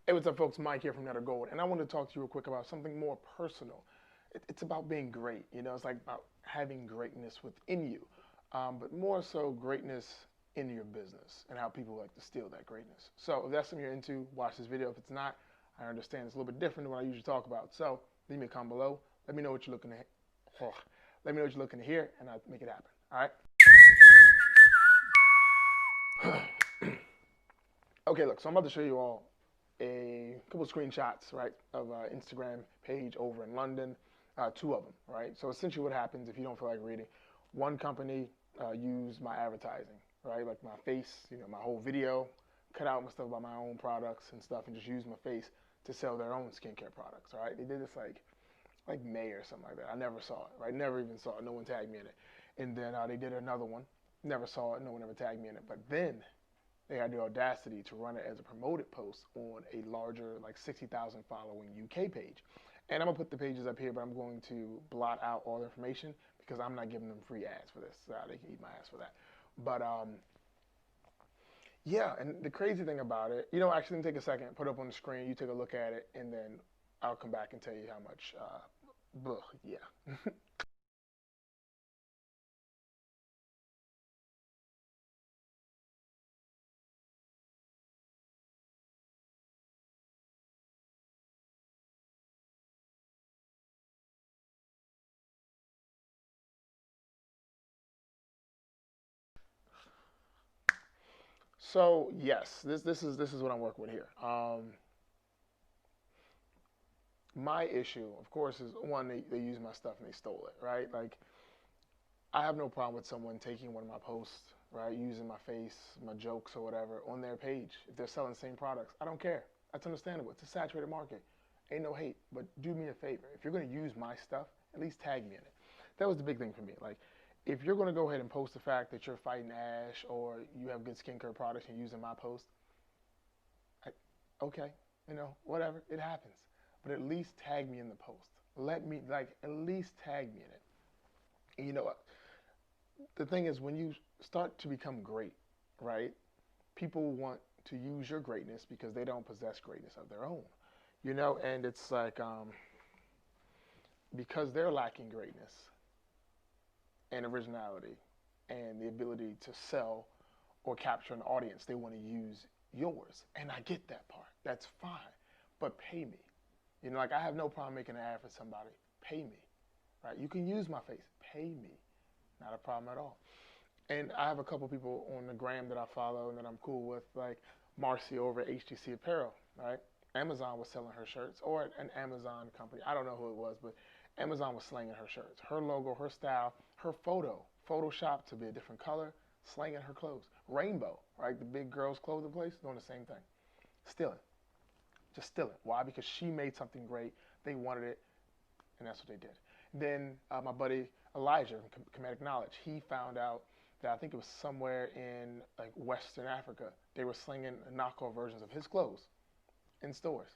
Hey, what's up, folks? Mike here from Netter Gold, and I want to talk to you real quick about something more personal. It's about being great. It's like about having greatness within you, but more so greatness in your business and how people like to steal that greatness. So if that's something you're into, watch this video. If it's not, I understand it's a little bit different than what I usually talk about. So leave me a comment below. Let me know what you're looking to. Let me know what you're looking to hear, and I'll make it happen. All right. Okay, look. So I'm about to show you all a couple of screenshots, right, of an Instagram page over in London, two of them, right? So essentially what happens if you don't feel like reading, one company used my advertising, right, like my face, my whole video, cut out my stuff about my own products and stuff and just use my face to sell their own skincare products, all right? They did this like May or something like that. I never saw it, right? Never even saw it. No one tagged me in it. And then they did another one. Never saw it. No one ever tagged me in it. But then they had the audacity to run it as a promoted post on a larger, like 60,000 following UK page. And I'm gonna put the pages up here, but I'm going to blot out all the information because I'm not giving them free ads for this. They can eat my ass for that. But yeah, and the crazy thing about it, actually take a second, put it up on the screen, you take a look at it, and then I'll come back and tell you how much. Yeah. So yes, this is what I'm working with here. My issue, of course, is one they used my stuff and they stole it, right? Like I have no problem with someone taking one of my posts, right, using my face, my jokes or whatever on their page. If they're selling the same products, I don't care. That's understandable. It's a saturated market. Ain't no hate, but do me a favor. If you're gonna use my stuff, at least tag me in it. That was the big thing for me. Like, if you're gonna go ahead and post the fact that you're fighting Ash or you have good skincare products and using my post, I, okay, whatever, it happens. But at least tag me in the post. Let me at least tag me in it. And you know what? The thing is, when you start to become great, right? People want to use your greatness because they don't possess greatness of their own, and it's like because they're lacking greatness and originality and the ability to sell or capture an audience, they want to use yours. And I get that part. That's fine. But pay me. Like I have no problem making an ad for somebody. Pay me. Right? You can use my face. Pay me. Not a problem at all. And I have a couple people on the gram that I follow and that I'm cool with, like Marcy over at HTC Apparel, right? Amazon was selling her shirts, or an Amazon company. I don't know who it was, but Amazon was slinging her shirts. Her logo, her style, her photo, Photoshop to be a different color, slinging her clothes. Rainbow, right? The big girls' clothing place, doing the same thing. Stealing. Just stealing. Why? Because she made something great. They wanted it, and that's what they did. Then my buddy Elijah from Comedic Knowledge, he found out that I think it was somewhere in like Western Africa, they were slinging knockoff versions of his clothes in stores.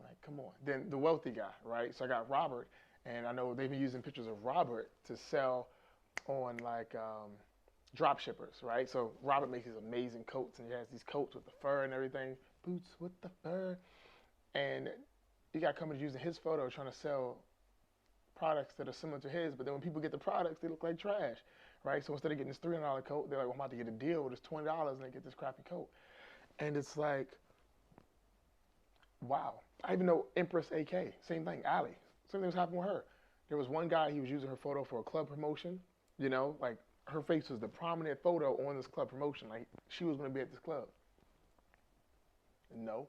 Like, come on. Then the wealthy guy, right? So I got Robert, and I know they've been using pictures of Robert to sell on like drop shippers, right? So Robert makes these amazing coats, and he has these coats with the fur and everything, boots with the fur, and you got companies using his photo trying to sell products that are similar to his, but then when people get the products, they look like trash, right? So instead of getting this $300 coat, they're like, well, I'm about to get a deal with this $20 and they get this crappy coat. And it's like, wow. I even know Empress AK, same thing, Allie. Same thing was happening with her. There was one guy, he was using her photo for a club promotion, like her face was the prominent photo on this club promotion, like she was going to be at this club. No.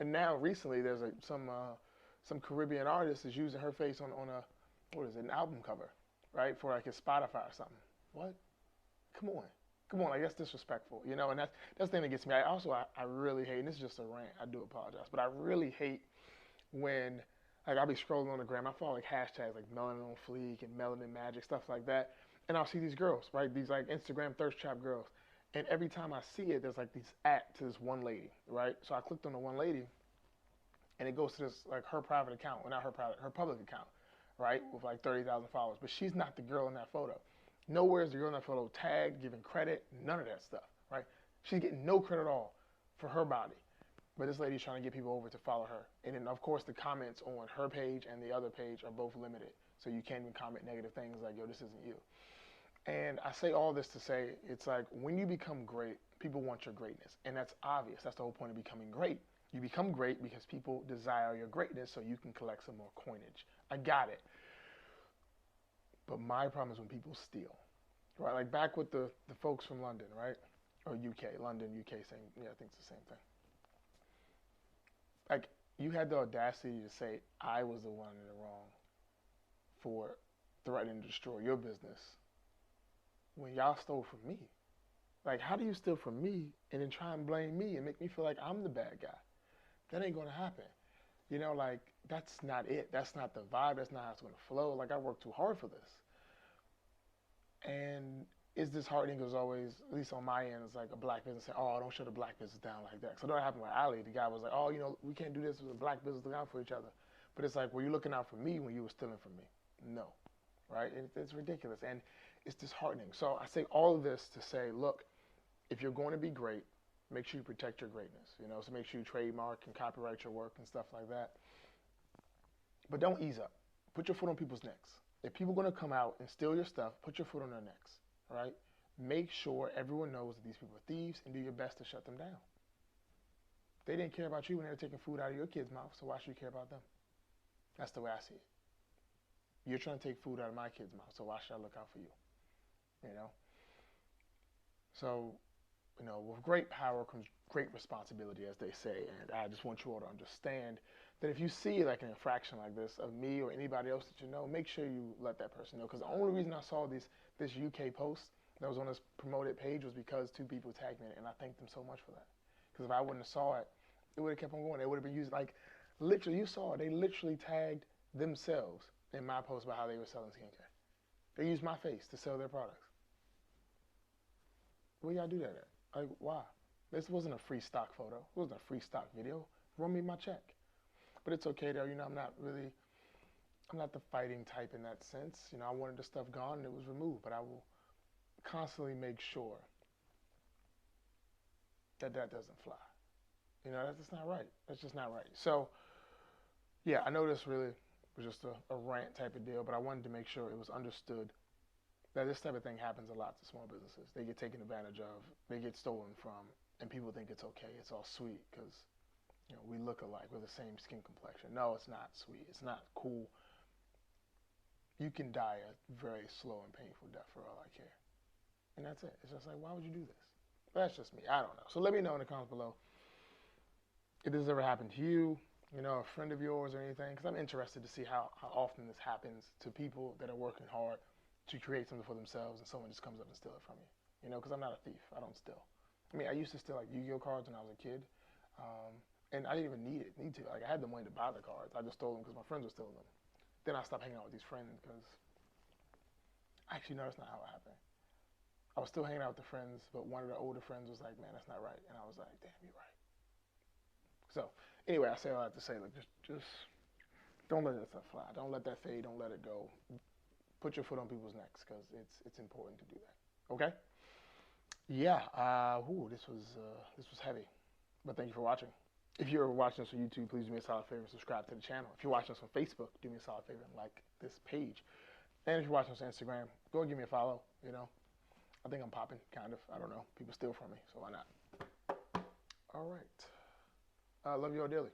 And now recently there's some Caribbean artist is using her face on a what is it, an album cover, right? For like his Spotify or something. What? Come on. Come on, like that's disrespectful, and that's the thing that gets me. I really hate, and this is just a rant, I do apologize, but I really hate when like I'll be scrolling on the gram, I follow like hashtags like melanin on fleek and melanin magic, stuff like that. And I'll see these girls, right? These like Instagram thirst trap girls. And every time I see it, there's like these at to this one lady, right? So I clicked on the one lady and it goes to this like her private account, well not her private, her public account, right, with like 30,000 followers. But she's not the girl in that photo. Nowhere is the girl in that photo tagged, given credit, none of that stuff, right? She's getting no credit at all for her body. But this lady's trying to get people over to follow her. And then, of course, the comments on her page and the other page are both limited. So you can't even comment negative things like, yo, this isn't you. And I say all this to say, it's like when you become great, people want your greatness. And that's obvious. That's the whole point of becoming great. You become great because people desire your greatness so you can collect some more coinage. I got it. But my problem is when people steal. Right? Like back with the folks from London, right? Or UK. London, UK, same. Yeah, I think it's the same thing. Like, you had the audacity to say I was the one in the wrong for threatening to destroy your business when y'all stole from me. Like, how do you steal from me and then try and blame me and make me feel like I'm the bad guy? That ain't gonna happen. You know, like, that's not it. That's not the vibe. That's not how it's gonna flow. Like, I worked too hard for this. And it's disheartening as always, at least on my end, it's like a black business saying, oh, don't shut a black business down like that. So that happened with Ali. The guy was like, oh, you know, we can't do this with a black business, look out for each other. But it's like, were you looking out for me when you were stealing from me? No, right? It's ridiculous. And it's disheartening. So I say all of this to say, look, if you're going to be great, make sure you protect your greatness, you know, so make sure you trademark and copyright your work and stuff like that. But don't ease up. Put your foot on people's necks. If people are going to come out and steal your stuff, put your foot on their necks, right? Make sure everyone knows that these people are thieves and do your best to shut them down. They didn't care about you when they were taking food out of your kid's mouth, so why should you care about them? That's the way I see it. You're trying to take food out of my kid's mouth, so why should I look out for you? You know? So, you know, with great power comes great responsibility, as they say, and I just want you all to understand that if you see like an infraction like this of me or anybody else that you know, make sure you let that person know. Because the only reason I saw this UK post that was on this promoted page was because 2 people tagged me in it, and I thank them so much for that. Because if I wouldn't have saw it, it would have kept on going. They would have been used, like, literally, you saw it. They literally tagged themselves in my post about how they were selling skincare. They used my face to sell their products. Where y'all do that at? Like, why? This wasn't a free stock photo. It wasn't a free stock video. Run me my check. But it's okay though, you know, I'm not the fighting type in that sense. You know, I wanted the stuff gone and it was removed, but I will constantly make sure that that doesn't fly. You know, that's just not right. That's just not right. So, yeah, I know this really was just a rant type of deal, but I wanted to make sure it was understood that this type of thing happens a lot to small businesses. They get taken advantage of, they get stolen from, and people think it's okay, it's all sweet because, you know, we look alike, we're the same skin complexion. No, it's not sweet, it's not cool. You can die a very slow and painful death for all I care. And that's it. It's just like, why would you do this? But that's just me, I don't know. So let me know in the comments below if this has ever happened to you, you know, a friend of yours or anything, because I'm interested to see how often this happens to people that are working hard to create something for themselves and someone just comes up and steals it from you. You know, because I'm not a thief. I don't steal. I mean, I used to steal like Yu-Gi-Oh cards when I was a kid. And I didn't even need to. Like, I had the money to buy the cards. I just stole them because my friends were stealing them. Then I stopped hanging out with these friends because, actually, no, that's not how it happened. I was still hanging out with the friends, but one of the older friends was like, man, that's not right. And I was like, damn, you're right. So, anyway, I say all that to say, like, just don't let that stuff fly. Don't let that fade. Don't let it go. Put your foot on people's necks because it's important to do that. Okay? Yeah. This was heavy, but thank you for watching. If you're watching us on YouTube, please do me a solid favor and subscribe to the channel. If you're watching us on Facebook, do me a solid favor and like this page. And if you're watching us on Instagram, go and give me a follow. You know, I think I'm popping, kind of. I don't know. People steal from me, so why not? All right. I love you all dearly.